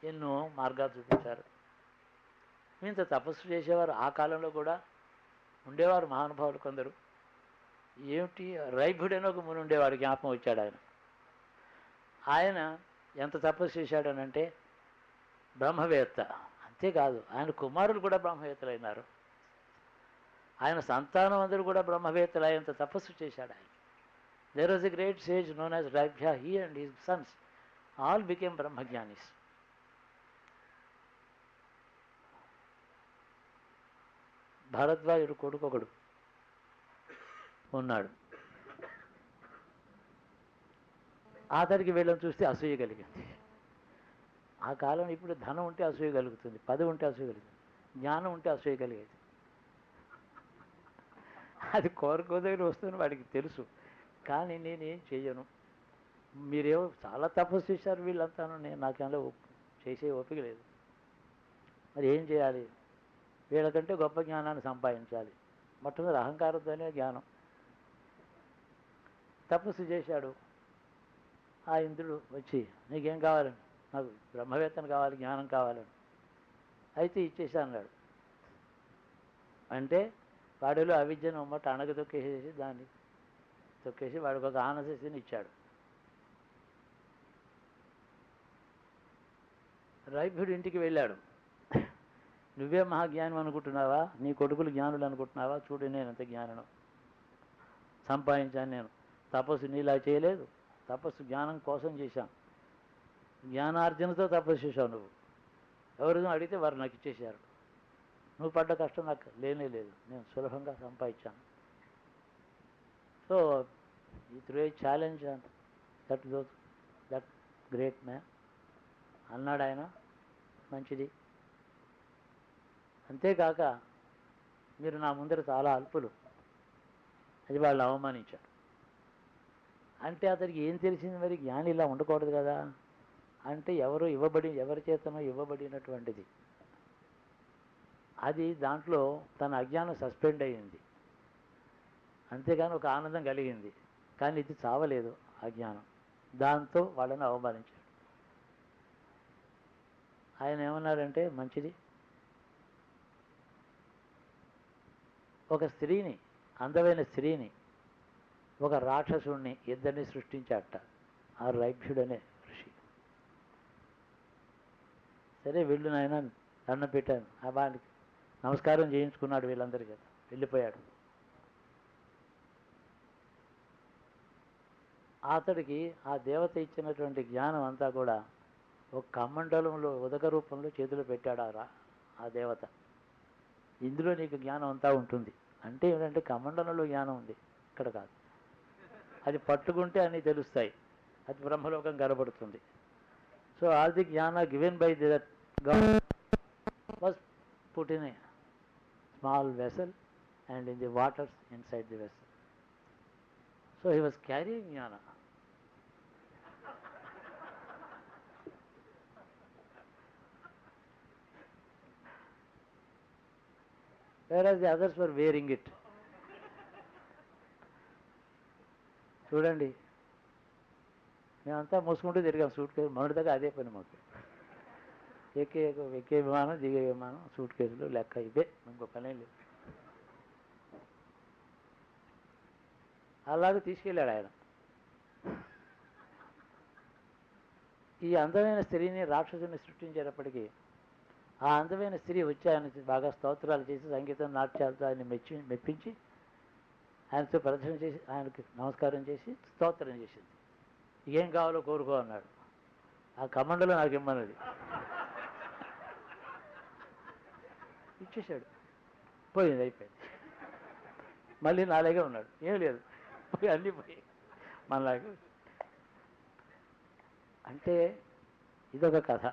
ఎన్నో మార్గాలు చూపించారు. ఇంత తపస్సు చేసేవారు ఆ కాలంలో కూడా ఉండేవారు మహానుభావులు కొందరు. ఏమిటి రైభుడని ఒక ముని ఉండేవాడు, జ్ఞాపకం వచ్చాడు ఆయన. ఆయన ఎంత తపస్సు చేశాడనంటే బ్రహ్మవేత్త. అంతేకాదు ఆయన కుమారులు కూడా బ్రహ్మవేత్తలు అయినారు. ఆయన సంతానం అందరూ కూడా బ్రహ్మవేత్తలు అయ్యేంత తపస్సు చేశాడు ఆయన. There was a great sage known as Raibhya. He and his sons all became బ్రహ్మజ్ఞానీస్. భరద్వాజుడు కొడుకు ఒకడు ఉన్నాడు. అతడికి వీళ్ళని చూస్తే అసూయ కలిగింది. ఆ కాలం ఇప్పుడు ధనం ఉంటే అసూయ కలుగుతుంది, పదవి ఉంటే అసూయ కలుగుతుంది, జ్ఞానం ఉంటే అసూయ కలిగేది. అది కోరుకోదగిన వస్తువుని వాడికి తెలుసు. కానీ నేనేం చెయ్యను. మీరేమో చాలా తపస్సు చేశారు వీళ్ళంతాను, నేను నాకేమో చేసే ఓపిక లేదు. మరి ఏం చేయాలి? వీళ్ళకంటే గొప్ప జ్ఞానాన్ని సంపాదించాలి. మొట్టమొదటి అహంకారంతోనే జ్ఞానం. తపస్సు చేశాడు. ఆ ఇంద్రుడు వచ్చి నీకేం కావాలని, నాకు బ్రహ్మవేత్తను కావాలి, జ్ఞానం కావాలని. అయితే ఇచ్చేసా అన్నాడు. అంటే వాడిలో అవిద్యను ఉమ్మట అణగ తొక్కేసేసి దాన్ని తొక్కేసి వాడికి ఒక ఆనశిని ఇచ్చాడు. రైభుడు ఇంటికి వెళ్ళాడు. నువ్వే మహాజ్ఞానం అనుకుంటున్నావా? నీ కొడుకులు జ్ఞానులు అనుకుంటున్నావా? చూడు నేను ఎంత జ్ఞానం సంపాదించాను. నేను తపస్సు నీలా చేయలేదు. తపస్సు జ్ఞానం కోసం చేశాను. జ్ఞానార్జనతో తపస్సు చేశావు నువ్వు. ఎవరినో అడిగితే వారు నాకు ఇచ్చేశారు. నువ్వు పడ్డ కష్టం నాకు లేనే లేదు. నేను సులభంగా సంపాదించాను. సో ఈ through a challenge that great man అన్నాడు ఆయన. మంచిది. అంతేకాక మీరు నా ముందర చాలా అల్పులు, అది వాళ్ళు అవమానించారు. అంటే అతనికి ఏం తెలిసింది? మరి జ్ఞాని ఇలా ఉండకూడదు కదా. అంటే ఎవరి చేతనో ఇవ్వబడినటువంటిది అది దాంట్లో తన అజ్ఞానం సస్పెండ్ అయ్యింది. అంతేగాని ఒక ఆనందం కలిగింది. కానీ ఇది చావలేదు అజ్ఞానం. దాంతో వాళ్ళని అవమానించాడు. ఆయన ఏమన్నాడంటే మంచిది. ఒక స్త్రీని, అందమైన స్త్రీని, ఒక రాక్షసుణ్ణి, ఇద్దరిని సృష్టించాట ఆ రైభ్యుడనే ఋషి. సరే వెళ్ళు నాయన, దండం పెట్టాను. ఆ వాడికి నమస్కారం చేయించుకున్నాడు వీళ్ళందరి చేత, వెళ్ళిపోయాడు. అతడికి ఆ దేవత ఇచ్చినటువంటి జ్ఞానం అంతా కూడా ఒక కమండలంలో ఉదక రూపంలో చేతిలో పెట్టాడు ఆ దేవత. ఇందులో నీకు జ్ఞానం అంతా ఉంటుంది అంటే ఏమిటంటే కమండలంలో జ్ఞానం ఉంది, ఇక్కడ కాదు. అది పట్టుకుంటే అన్నీ తెలుస్తాయి. అది బ్రహ్మలోకం కనబడుతుంది. సో ఆల్ ది జ్ఞాన given by that God was put in a small vessel and in the waters inside the vessel. So he was carrying jnana. Whereas the others were wearing it. చూడండి, మేమంతా మోసుకుంటూ తిరిగాం suit case. మొదటిదాకా అదే పని మాకు. ఎక్కే విమానం, దిగే విమానం, సూట్ కేసులు లెక్క, ఇదే, ఇంకో పనే లేదు. అలాగే తీసుకెళ్ళాడు ఆయన. ఈ అందమైన స్త్రీని, రాక్షసుని సృష్టించేటప్పటికీ ఆ అందమైన స్త్రీ వచ్చి ఆయన బాగా స్తోత్రాలు చేసి, సంగీతం, నాట్యాలతో ఆయన మెప్పించి ఆయనతో ప్రదర్శన చేసి, ఆయనకి నమస్కారం చేసి స్తోత్రం చేసింది. ఏం కావాలో కోరుకో అన్నాడు. ఆ కమండలో నాకు ఇమ్మన్నది. ఇచ్చేసాడు. పోయింది, అయిపోయింది. మళ్ళీ నాలాగే ఉన్నాడు, ఏం లేదు, పోయి అన్నీ పోయి మనలాగే. అంటే ఇదొక కథ.